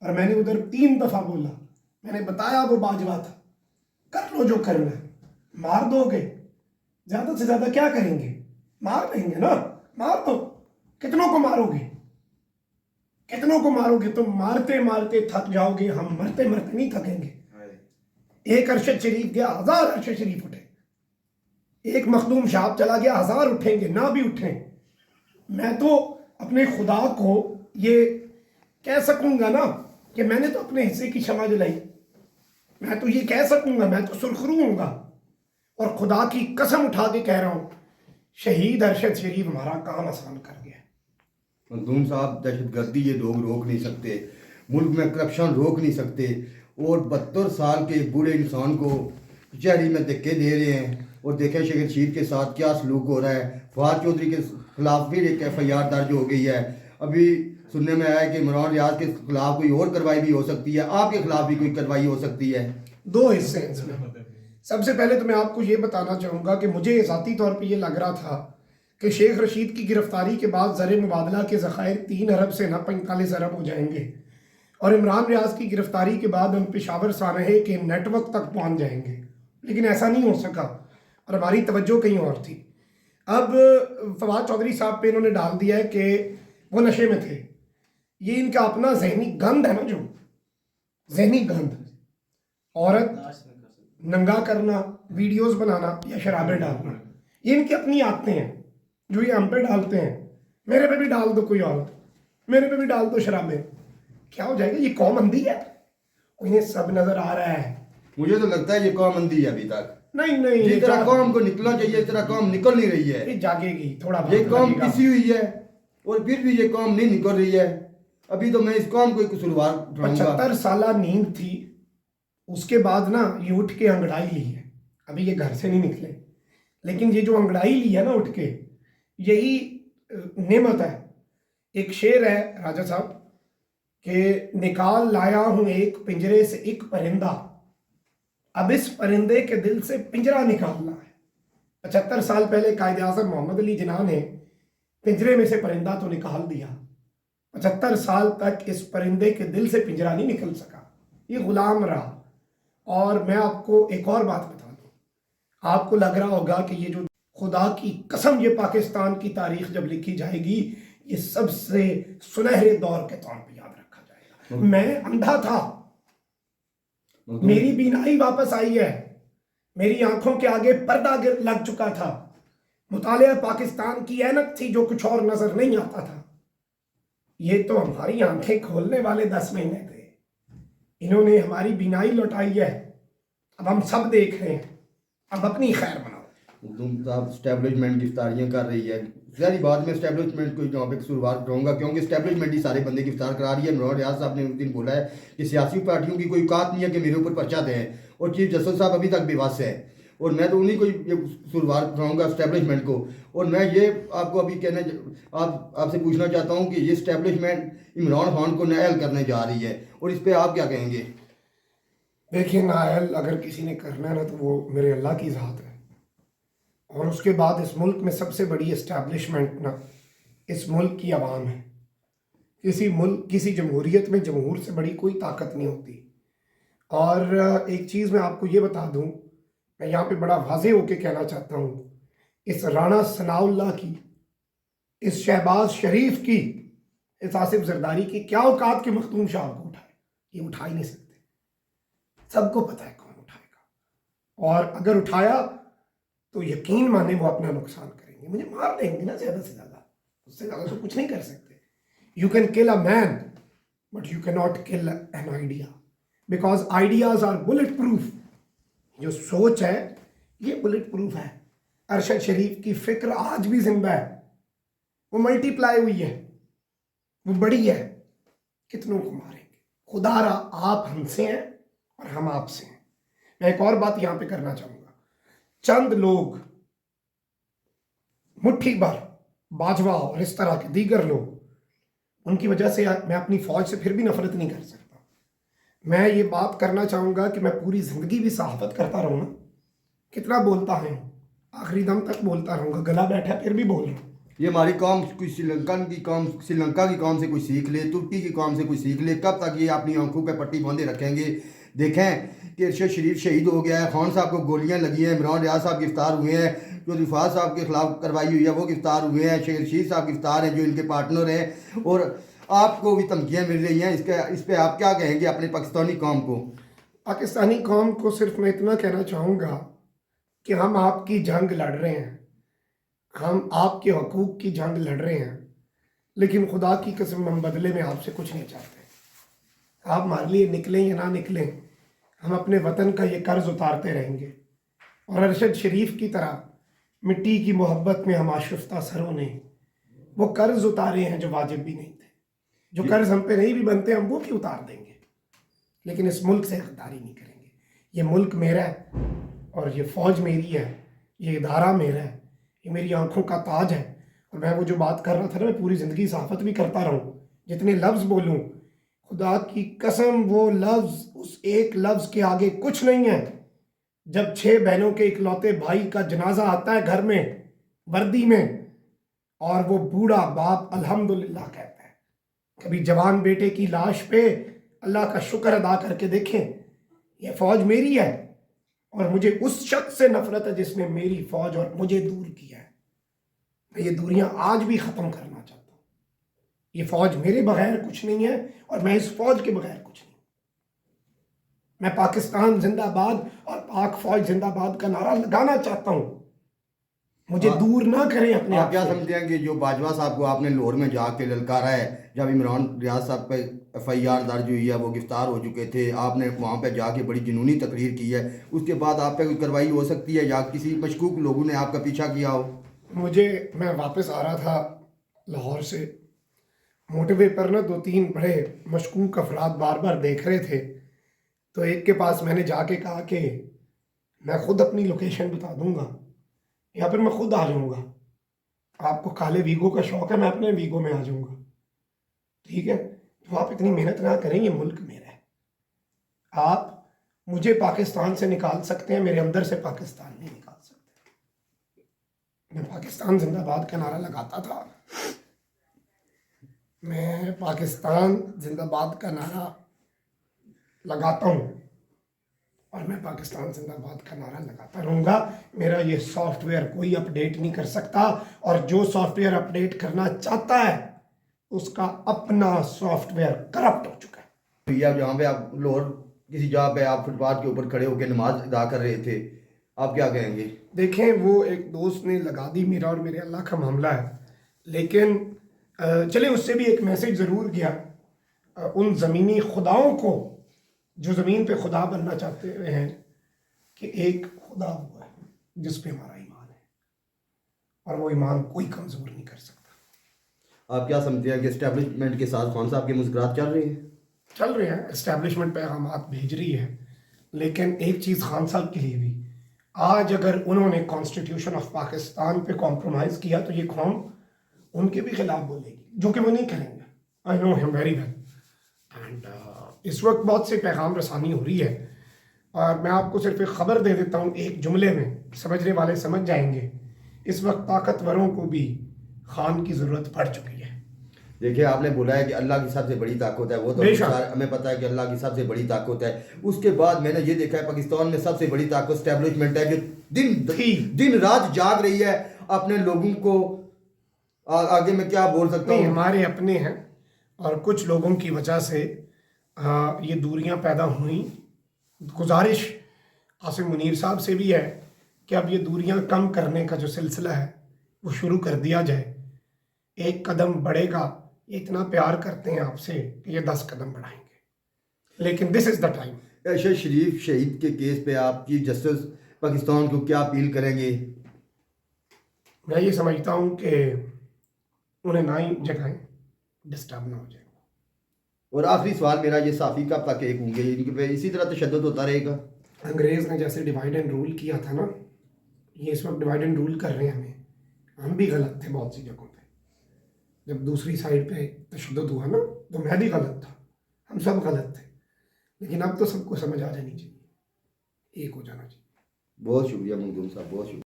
और मैंने उधर 3 दफा बोला, मैंने बताया वो बाजवा था, कर लो जो करना है। मार दोगे, ज्यादा से ज्यादा क्या करेंगे, मार देंगे ना, मार दो। कितनों को मारोगे, कितनों को मारोगे, तुम मारते मारते थक जाओगे, हम मरते मरते नहीं थकेंगे। एक अरशद शरीफ गया, 1000 अरशद शरीफ उठे। एक मखदूम शाह चला गया, 1000 उठेंगे, ना भी उठें। मैं तो अपने खुदा को ये कह सकूंगा ना कि मैंने तो अपने हिस्से की क्षमा जलाई। मैं तो ये कह सकूंगा, मैं तो सुरखरू हूंगा। और खुदा की कसम उठा के कह रहा हूं, शहीद अरशद शरीफ हमारा काम आसान कर गया। मखदूम साहब, दहशतगर्दी ये लोग रोक नहीं सकते, मुल्क में करप्शन रोक नहीं सकते, और 72 साल के एक बूढ़े इंसान को कचहरी में धक्के दे रहे हैं। और देखें शेख रशीद के साथ क्या सलूक हो रहा है। फवाद चौधरी के खिलाफ फिर एक FIR दर्ज हो गई है। अभी सुनने में आया है कि इमरान रियाज के खिलाफ कोई और कार्रवाई भी हो सकती है, आपके खिलाफ भी कोई कार्रवाई हो सकती है। 2 हिस्से हैं इसमें। सबसे पहले तो मैं आपको ये बताना चाहूँगा कि मुझे ज़ाती तौर पे ये लग रहा था कि शेख रशीद की गिरफ्तारी के बाद ज़र मुबादला के ज़खायर 3 अरब से ना 45 अरब हो जाएंगे, और इमरान रियाज की गिरफ्तारी के बाद हम पेशावर सानहे के नेटवर्क तक पहुँच जाएंगे। लेकिन ऐसा नहीं हो सका और हमारी तवज्जो कहीं और थी। अब फवाद चौधरी साहब पे इन्होंने डाल दिया है कि वो नशे में थे। ये इनका अपना जहनी गंद है ना, जो जहनी गंद, औरत नंगा करना, वीडियोस बनाना या शराबें डालना, ये इनकी अपनी आदतें हैं जो ये हम पे डालते हैं। मेरे पे भी डाल दो कोई औरत, मेरे पे भी डाल दो शराबें, क्या हो जाएगा? ये कौम अंधी है, इन्हें सब नजर आ रहा है। मुझे तो लगता है ये कौम अंधी है अभी तक। नहीं नहीं, जिस तरह कौम को निकलना चाहिए इस तरह कौम निकल नहीं रही है। ये जागेगी थोड़ा, ये कौम पिसी हुई है और फिर भी ये कौम नहीं निकल रही है। अभी तो मैं इस कौम को कसूरवार ठहराऊंगा। 75 साल नींद थी, उसके बाद ना ये उठ के अंगड़ाई ली है। अभी ये घर से नहीं निकले, लेकिन ये जो अंगड़ाई ली है ना उठ के, यही नेमत है। एक शेर है राजा साहब कि निकाल लाया हूं एक पिंजरे से एक परिंदा, अब इस परिंदे के दिल से पिंजरा निकालना है। 75 साल पहले कायदे आज़म मोहम्मद अली जिन्ना ने पिंजरे में से परिंदा तो निकाल दिया, 75 साल तक इस परिंदे के दिल से पिंजरा नहीं निकल सका, ये गुलाम रहा। और मैं आपको एक और बात बता दूं, आपको लग रहा होगा कि ये जो खुदा की कसम, ये पाकिस्तान की तारीख जब लिखी जाएगी ये सबसे सुनहरे दौर के तौर पे याद रखा जाएगा। मैं अंधा था, मेरी बीनाई वापस आई है, मेरी आंखों के आगे पर्दा लग चुका था, मुतालिया पाकिस्तान की ऐनक थी जो कुछ और नजर नहीं आता था। ये तो हमारी आंखें खोलने वाले 10 महीने थे, इन्होंने हमारी बीनाई लौटाई है। अब हम सब देख रहे हैं, अब अपनी खैर बनाओ। तुम साहब स्टैब्लिशमेंट गिरफ्तारियाँ कर रही है, सारी बात में स्टैब्लिशमेंट को यहाँ पे कसूरवार ठहराऊंगा, क्योंकि स्टैब्लिशमेंट ही सारे बंदे गिरफ्तार करा रही है। इमरान रियाज साहब ने उस दिन बोला है कि सियासी पार्टियों की कोई औकात नहीं है कि मेरे ऊपर पर्चा दें, और चीफ जस्टिस साहब अभी तक बेबस है, और मैं तो उन्हीं को ये कसूरवार ठहराऊंगा स्टैब्लिशमेंट को। और मैं ये आपको अभी आपसे पूछना चाहता हूँ कि ये स्टैब्लिशमेंट इमरान खान को नाअहल करने जा रही है, और इस पर आप क्या कहेंगे? देखिए, नाअहल अगर किसी ने करना है ना तो वो मेरे अल्लाह की ज़ात है, और उसके बाद इस मुल्क में सबसे बड़ी इस्टेब्लिशमेंट ना इस मुल्क की आवाम है। किसी जमहूरियत में जमहूर से बड़ी कोई ताकत नहीं होती। और एक चीज़ मैं आपको ये बता दूं, मैं यहाँ पे बड़ा वाज़ेह होके कहना चाहता हूँ, इस राणा सनाउल्लाह की, इस शहबाज शरीफ की, इस आसिफ जरदारी की क्या औकात के मखदूम शाह को उठाए? ये उठा ही नहीं सकते, सबको पता है कौन उठाएगा, और अगर उठाया तो यकीन माने वो अपना नुकसान करेंगे। मुझे मार देंगे ना ज़्यादा से ज़्यादा, उससे ज़्यादा तो कुछ नहीं कर सकते। You can kill a man but you can not kill an idea, because ideas are bullet proof. जो सोच है ये बुलेट प्रूफ है। अरशद शरीफ की फिक्र आज भी जिंदा है, वो मल्टीप्लाई हुई है, वो बड़ी है। कितनों को मारेंगे? खुदारा आप हमसे हैं और हम आपसे हैं। मैं एक और बात यहां पे करना चाहूंगा, चंद लोग, मुट्ठी भर बाजवा और इस तरह के दीगर लोग, उनकी वजह से मैं अपनी फौज से फिर भी नफरत नहीं कर सकता। मैं ये बात करना चाहूंगा कि मैं पूरी जिंदगी भी सहाफत करता रहूंगा, कितना बोलता है, आखिरी दम तक बोलता रहूंगा, गला बैठा फिर भी बोल रहा हूँ। ये हमारी कौम कोई श्रीलंका की कौम से कोई सीख ले, तुर्की की कौम से कोई सीख ले। कब तक ये अपनी आंखों पे पट्टी बांधे रखेंगे? देखें कि अरशद शरीफ शहीद हो गया है, खान साहब को गोलियां लगी हैं, इमरान रियाज साहब गिरफ्तार हुए हैं, जो रिफात साहब के खिलाफ कार्रवाई हुई है वो गिरफ्तार हुए हैं, शेख रशीद साहब गिरफ्तार हैं जो इनके पार्टनर हैं, और आपको भी धमकियाँ मिल रही हैं। इस पर आप क्या कहेंगे अपने पाकिस्तानी कौम को? पाकिस्तानी कौम को सिर्फ मैं इतना कहना चाहूँगा कि हम आपकी जंग लड़ रहे हैं, हम आपके हकूक़ की जंग लड़ रहे हैं, लेकिन खुदा की कसम हम बदले में आपसे कुछ नहीं चाहते। आप हमारे लिए निकलें या ना निकलें, हम अपने वतन का ये कर्ज उतारते रहेंगे। और अरशद शरीफ की तरह मिट्टी की मोहब्बत में हम आशुफ्ता सरों ने वो कर्ज उतारे हैं जो वाजिब भी नहीं थे। जो कर्ज हम पे नहीं भी बनते हम वो भी उतार देंगे, लेकिन इस मुल्क से गद्दारी नहीं करेंगे। ये मुल्क मेरा है और ये फ़ौज मेरी है, ये इदारा मेरा है, ये मेरी आंखों का ताज है। और मैं वो जो बात कर रहा था ना, मैं पूरी ज़िंदगी सहाफ़त भी करता रहूँ, जितने लफ्ज़ बोलूँ, खुदा की कसम वो लफ्ज़ उस एक लफ्ज़ के आगे कुछ नहीं है। जब 6 बहनों के इकलौते भाई का जनाजा आता है घर में वर्दी में, और वो बूढ़ा बाप अल्हम्दुलिल्लाह कहता है, कभी जवान बेटे की लाश पे अल्लाह का शुक्र अदा करके देखें, ये फ़ौज मेरी है और मुझे उस शख्स से नफरत है जिसने मेरी फ़ौज और मुझे दूर किया है। मैं ये दूरियां आज भी ख़त्म करना चाहता हूँ। ये फ़ौज मेरे बगैर कुछ नहीं है और मैं इस फ़ौज के बगैर कुछ नहीं। मैं पाकिस्तान जिंदाबाद और पाक फ़ौज जिंदाबाद का नारा लगाना चाहता हूँ। मुझे दूर ना करें अपने आप क्या समझते हैं कि जो बाजवा साहब को आपने लाहौर में जाके ललकारा है, जब इमरान रियाज साहब पे FIR दर्ज हुई है, वो गिरफ्तार हो चुके थे, आपने वहाँ पे जाके बड़ी जुनूनी तकरीर की है, उसके बाद आप पे कोई कार्रवाई हो सकती है या किसी मशकूक लोगों ने आपका पीछा किया हो? मैं वापस आ रहा था लाहौर से, मोटरवे पर ना 2-3 बड़े मशकूक अफराद बार बार देख रहे थे, तो एक के पास मैंने जाके कहा कि मैं खुद अपनी लोकेशन बता दूंगा या फिर मैं खुद आ जाऊंगा। आपको काले वीगो का शौक है, मैं अपने वीगो में आ जाऊंगा, ठीक है? तो आप इतनी मेहनत ना करें, ये मुल्क मेरा है। आप मुझे पाकिस्तान से निकाल सकते हैं, मेरे अंदर से पाकिस्तान नहीं निकाल सकते। मैं पाकिस्तान जिंदाबाद का नारा लगाता था, मैं पाकिस्तान जिंदाबाद का नारा लगाता हूँ और मैं पाकिस्तान जिंदाबाद का नारा लगाता रहूँगा। मेरा ये सॉफ्टवेयर कोई अपडेट नहीं कर सकता, और जो सॉफ्टवेयर अपडेट करना चाहता है उसका अपना सॉफ्टवेयर करप्ट हो चुका है। भैया, जहाँ पे आप लाहौर किसी जगह पे आप फुटपाथ के ऊपर खड़े होकर नमाज अदा कर रहे थे, आप क्या कहेंगे? देखें, वो एक दोस्त ने लगा दी, मेरा और मेरे अल्लाह का मामला है, लेकिन चले उससे भी एक मैसेज ज़रूर गया उन ज़मीनी खुदाओं को जो ज़मीन पे खुदा बनना चाहते हैं कि एक खुदा हुआ है जिस पे हमारा ईमान है और वो ईमान कोई कमज़ोर नहीं कर सकता। आप क्या समझते हैं कि एस्टेब्लिशमेंट के साथ खान साहब के मुज़ाकरात चल रहे हैं? चल रहे हैं, एस्टेब्लिशमेंट पैगामात भेज रही है, लेकिन एक चीज़ खान साहब के लिए भी, आज अगर उन्होंने कॉन्स्टिट्यूशन ऑफ पाकिस्तान पे कॉम्प्रोमाइज़ किया तो ये कौम उनके भी खिलाफ बोलेगी, जो कि वो नहीं करेंगे। I know him very well. And इस वक्त बहुत से पैगाम रसानी हो रही है, और मैं आपको सिर्फ एक ख़बर दे देता हूँ एक जुमले में, समझने वाले समझ जाएंगे। इस वक्त ताकतवरों को भी खान की ज़रूरत पड़ चुकी है। देखिए, आपने बोला है कि अल्लाह की सबसे बड़ी ताकत है, वो तो हमें पता है कि अल्लाह की सबसे बड़ी ताकत है। उसके बाद मैंने ये देखा है पाकिस्तान में सबसे बड़ी ताकत एस्टेब्लिशमेंट है, जो दिन रात जाग रही है अपने लोगों को। आगे मैं क्या बोल सकता हूँ? हमारे अपने हैं और कुछ लोगों की वजह से ये दूरियां पैदा हुई। गुजारिश आसिम मुनीर साहब से भी है कि अब ये दूरियां कम करने का जो सिलसिला है वो शुरू कर दिया जाए। एक कदम बढ़ेगा, ये इतना प्यार करते हैं आपसे कि ये 10 कदम बढ़ाएंगे, लेकिन this is the time. Arshad Sharif शहीद के केस पे आप चीफ जस्टिस पाकिस्तान को क्या अपील करेंगे? मैं ये समझता हूँ कि उन्हें ना ही जगाएं, डिस्टर्ब ना हो जाए। और आखिरी सवाल मेरा, ये साफ़ी कब तक एक होंगे? इनके पे इसी तरह तशद्दुद होता रहेगा? अंग्रेज़ ने जैसे डिवाइड एंड रूल किया था ना, ये इस वक्त डिवाइड एंड रूल कर रहे हैं हमें। हम भी गलत थे बहुत सी जगहों पे। जब दूसरी साइड पे तशद्दुद हुआ ना, तो मैं भी गलत था, हम सब गलत थे, लेकिन अब तो सबको समझ आ जानी चाहिए, एक हो जाना चाहिए। बहुत शुक्रिया मंजूर साहब, बहुत शुक्रिया।